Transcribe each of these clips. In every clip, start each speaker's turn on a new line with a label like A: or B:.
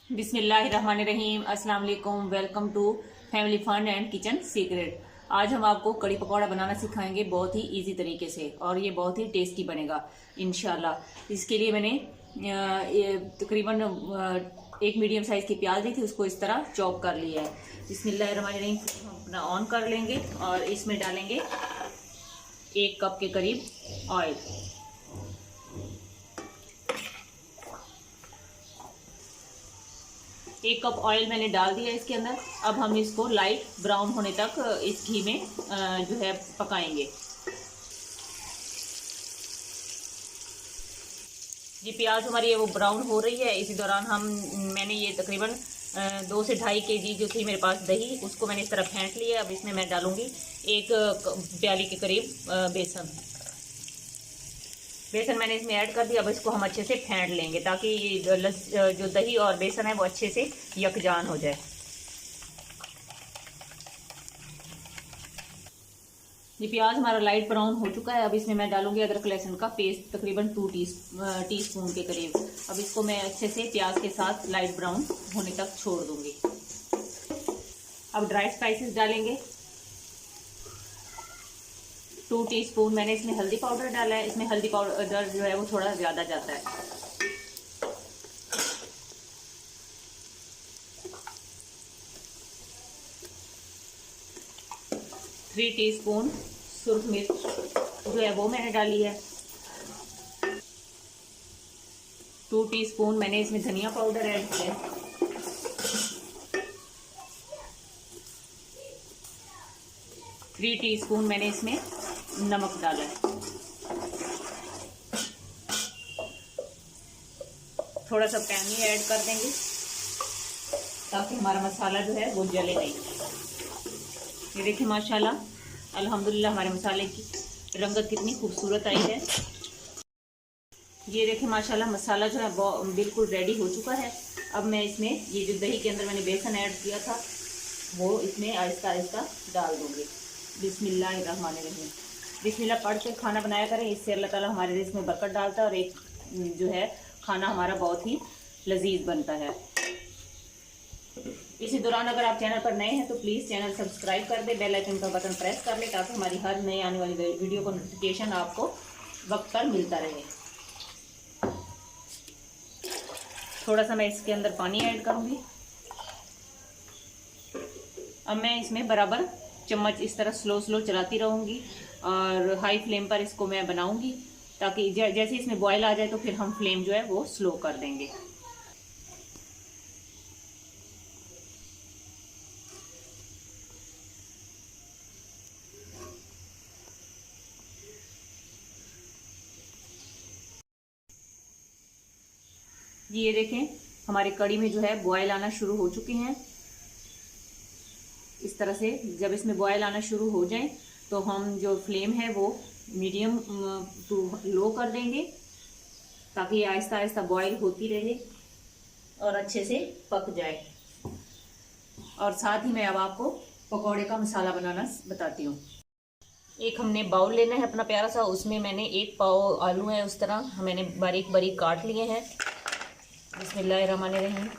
A: बिस्मिल्लाहिर्रहमानिर्रहीम। अस्सलाम वालेकुम। Welcome to family fun and kitchen secret. आज हम आपको कड़ी पकौड़ा बनाना सिखाएंगे बहुत ही इजी तरीके से, और ये बहुत ही टेस्टी बनेगा इंशाल्लाह। इसके लिए मैंने तकरीबन एक मीडियम साइज की प्याज ली थी, उसको इस तरह चॉप कर लिया है। बिस्मिल्लाहिर्रहमानिर्रहीम। हम अपना ऑन कर लेंगे और इसमें डालेंगे 1 कप के करीब ऑयल। एक कप ऑयल मैंने डाल दिया इसके अंदर। अब हम इसको लाइट ब्राउन होने तक इस घी में जो है पकाएंगे। ये प्याज हमारी वो ब्राउन हो रही है। इसी दौरान मैंने ये तकरीबन 2 से 2.5 kg जो थी मेरे पास दही, उसको मैंने इस तरह फेंट लिया। अब इसमें मैं डालूंगी 1 प्याली के करीब बेसन। बेसन मैंने इसमें ऐड कर दिया। अब इसको हम अच्छे से फेंट लेंगे ताकि ये जो दही और बेसन है वो अच्छे से यकजान हो जाए। ये प्याज हमारा लाइट ब्राउन हो चुका है। अब इसमें मैं डालूंगी अदरक लहसुन का पेस्ट, तकरीबन 2 टीस्पून के करीब। अब इसको मैं अच्छे से प्याज के साथ लाइट ब्राउन होने तक छोड़ दूंगी। अब ड्राई स्पाइसेस डालेंगे। 2 टीस्पून मैंने इसमें हल्दी पाउडर डाला है। इसमें हल्दी पाउडर जो है वो थोड़ा ज़्यादा जाता है। 3 टीस्पून सुर्ख मिर्च जो है वो मैंने डाली है। 2 टीस्पून मैंने इसमें धनिया पाउडर ऐड किया है। 3 टीस्पून मैंने इसमें नमक डाला है। थोड़ा सा पानी ऐड कर देंगे ताकि हमारा मसाला जो है वो जले नहीं। ये देखिए माशाल्लाह, अल्हम्दुलिल्लाह हमारे मसाले की रंगत कितनी खूबसूरत आई है। ये देखिए माशाल्लाह मसाला जो है वो बिल्कुल रेडी हो चुका है। अब मैं इसमें ये जो दही के अंदर मैंने बेसन ऐड किया था वो इसमें आहिस्ता आहिस्ता डाल दूंगी। बिस्मिल्लाहिर्रहमानिर्रहीम। बिस्मिल्लाह पढ़ के खाना बनाया करें, इससे अल्लाह ताला हमारे रिज़्क़ में बरकत डालता है और एक जो है खाना हमारा बहुत ही लजीज बनता है। इसी दौरान अगर आप चैनल पर नए हैं तो प्लीज़ चैनल सब्सक्राइब कर दें, बेल आइकन का बटन प्रेस कर लें ताकि हमारी हर नई आने वाली वीडियो को नोटिफिकेशन आपको वक्त पर मिलता रहे। थोड़ा सा मैं इसके अंदर पानी ऐड करूँगी। अब मैं इसमें बराबर चम्मच इस तरह स्लो स्लो चलाती रहूँगी और हाई फ्लेम पर इसको मैं बनाऊँगी ताकि जैसे इसमें बॉयल आ जाए तो फिर हम फ्लेम जो है वो स्लो कर देंगे। ये देखें हमारी कड़ी में जो है बॉयल आना शुरू हो चुके हैं। इस तरह से जब इसमें बॉयल आना शुरू हो जाए तो हम जो फ्लेम है वो मीडियम टू लो कर देंगे ताकि आहिस्ता आहिस्ता बॉयल होती रहे और अच्छे से पक जाए। और साथ ही मैं अब आपको पकौड़े का मसाला बनाना बताती हूँ। एक हमने बाउल लेना है अपना प्यारा सा, उसमें मैंने 1 पाव आलू है उस तरह मैंने बारीक बारीक काट लिए हैं। बिस्मिल्लाहिर्रहमानिर्रहीम।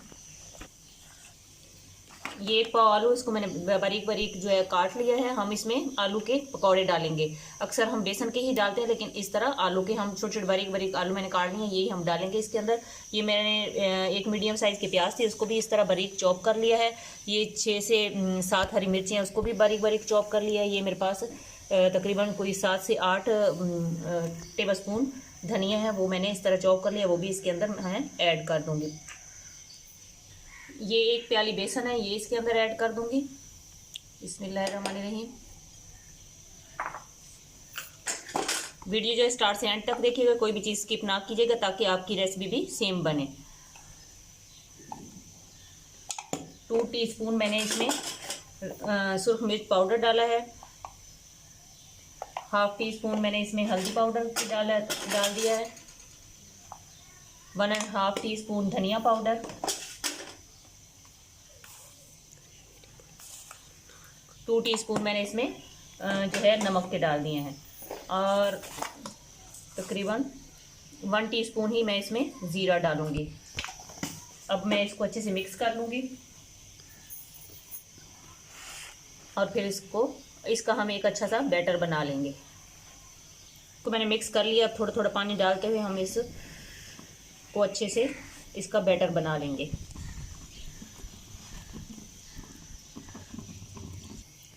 A: ये 1 पाव आलू इसको मैंने बारीक बारीक जो है काट लिया है। हम इसमें आलू के पकौड़े डालेंगे। अक्सर हम बेसन के ही डालते हैं लेकिन इस तरह आलू के हम छोटे छोटे बारीक बारीक आलू मैंने काट लिए हैं, यही हम डालेंगे इसके अंदर। ये मैंने एक मीडियम साइज़ के प्याज थे उसको भी इस तरह बारीक चॉप कर लिया है। ये 6 से 7 हरी मिर्ची हैं उसको भी बारीक बारीक चॉप कर लिया है। ये मेरे पास तकरीबन कोई 7 से 8 टेबल स्पून धनिया है वो मैंने इस तरह चॉप कर लिया, वो भी इसके अंदर मैं ऐड कर दूंगी। ये 1 प्याली बेसन है ये इसके अंदर ऐड कर दूंगी। बिस्मिल्लाहिर्रहमानिर्रहीम। वीडियो जो स्टार्ट से एंड तक देखिएगा, कोई भी चीज़ स्किप ना कीजिएगा ताकि आपकी रेसिपी भी सेम बने। 2 टीस्पून मैंने इसमें सुर्ख मिर्च पाउडर डाला है। 1/2 टीस्पून मैंने इसमें हल्दी पाउडर डाल दिया है। 1.5 टीस्पून धनिया पाउडर। 2 टीस्पून मैंने इसमें जो है नमक के डाल दिए हैं और तकरीबन 1 टीस्पून ही मैं इसमें ज़ीरा डालूंगी। अब मैं इसको अच्छे से मिक्स कर लूँगी और फिर इसका हम एक अच्छा सा बैटर बना लेंगे। तो मैंने मिक्स कर लिया। अब थोड़ा थोड़ा पानी डालते हुए हम इसको अच्छे से इसका बैटर बना लेंगे।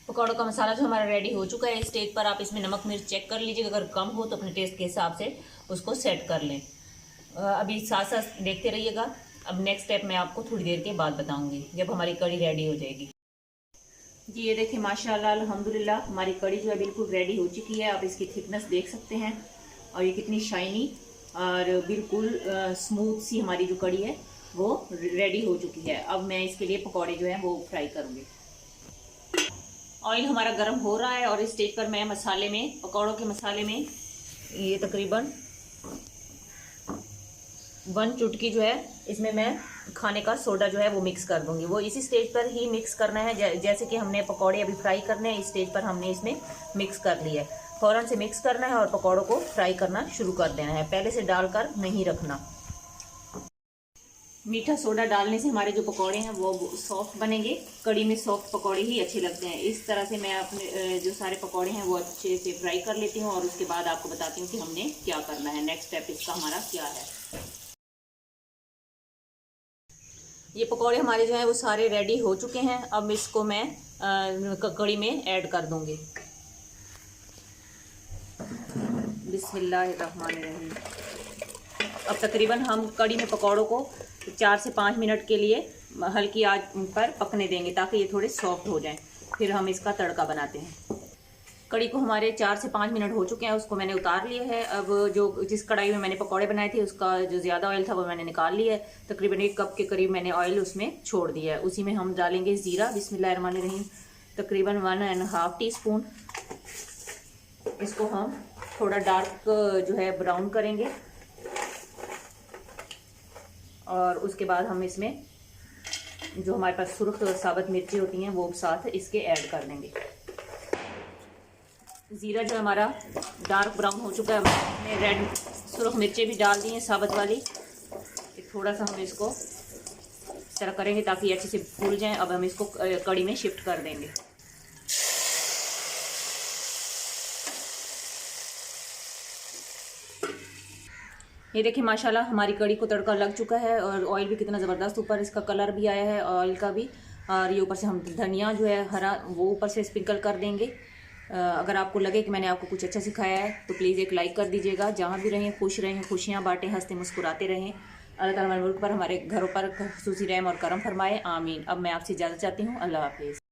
A: पकौड़ों का मसाला जो हमारा रेडी हो चुका है। इस स्टेज पर आप इसमें नमक मिर्च चेक कर लीजिएगा, अगर कम हो तो अपने टेस्ट के हिसाब से उसको सेट कर लें। अभी साथ साथ देखते रहिएगा। अब नेक्स्ट स्टेप मैं आपको थोड़ी देर के बाद बताऊंगी जब हमारी कड़ी रेडी हो जाएगी। जी ये देखिए माशाल्लाह अल्हम्दुलिल्लाह हमारी कड़ी जो है बिल्कुल रेडी हो चुकी है। आप इसकी थिकनेस देख सकते हैं और ये कितनी शाइनी और बिल्कुल स्मूथ सी हमारी जो कड़ी है वो रेडी हो चुकी है। अब मैं इसके लिए पकौड़े जो है वो फ्राई करूँगी। ऑयल हमारा गर्म हो रहा है और इस स्टेज पर मैं मसाले में, पकौड़ों के मसाले में ये तकरीबन 1 चुटकी जो है इसमें मैं खाने का सोडा जो है वो मिक्स कर दूंगी। वो इसी स्टेज पर ही मिक्स करना है, जैसे कि हमने पकौड़े अभी फ्राई करने हैं इस स्टेज पर हमने इसमें मिक्स कर लिया है। फ़ौरन से मिक्स करना है और पकौड़ों को फ्राई करना शुरू कर देना है, पहले से डालकर नहीं रखना। मीठा सोडा डालने से हमारे जो पकौड़े हैं वो सॉफ्ट बनेंगे। कड़ी में सॉफ्ट पकौड़े ही अच्छे लगते हैं। इस तरह से मैं अपने जो सारे पकौड़े हैं वो अच्छे से फ्राई कर लेती हूँ और उसके बाद आपको बताती हूँ कि हमने क्या करना है, नेक्स्ट स्टेप इसका हमारा क्या है। ये पकौड़े हमारे जो हैं वो सारे रेडी हो चुके हैं। अब इसको मैं कड़ी में ऐड कर दूंगी। बिस्मिल्लाहिर्रहमानिर्रहीम। अब तकरीबन हम कड़ी में पकौड़ों को 4 से 5 मिनट के लिए हल्की आंच पर पकने देंगे ताकि ये थोड़े सॉफ्ट हो जाएं। फिर हम इसका तड़का बनाते हैं। कड़ी को हमारे 4 से 5 मिनट हो चुके हैं, उसको मैंने उतार लिया है। अब जिस कढ़ाई में मैंने पकौड़े बनाए थे उसका जो ज़्यादा ऑयल था वो मैंने निकाल लिया है। तकरीबन 1 कप के करीब मैंने ऑयल उसमें छोड़ दिया है। उसी में हम डालेंगे ज़ीरा, बिस्मिल्लाहिर्रहमानिर्रहीम, तकरीबन 1.5 टीस्पून। इसको हम थोड़ा डार्क जो है ब्राउन करेंगे और उसके बाद हम इसमें जो हमारे पास सुर्ख साबुत मिर्ची होती हैं वो साथ इसके ऐड कर देंगे। ज़ीरा जो हमारा डार्क ब्राउन हो चुका है, हमने रेड सुर्ख मिर्ची भी डाल दी हैं साबुत वाली। थोड़ा सा हम इसको इस तरह करेंगे ताकि अच्छे से फूल जाएं। अब हम इसको कड़ी में शिफ्ट कर देंगे। ये देखिए माशाल्लाह हमारी कड़ी को तड़का लग चुका है और ऑयल भी कितना ज़बरदस्त ऊपर इसका कलर भी आया है ऑयल का भी। और ये ऊपर से हम धनिया जो है हरा वो ऊपर से स्प्रिंकल कर देंगे। अगर आपको लगे कि मैंने आपको कुछ अच्छा सिखाया है तो प्लीज़ एक लाइक कर दीजिएगा। जहाँ भी रहें खुश रहें, खुशियाँ बांटें, हंसते मुस्कुराते रहें। अल्लाह ताला हमारे मुल्क पर, हमारे घरों पर खुसूसी रहम और करम फरमाए, आमीन। अब मैं आपसे इजाज़त चाहती हूँ। अल्लाह हाफिज़।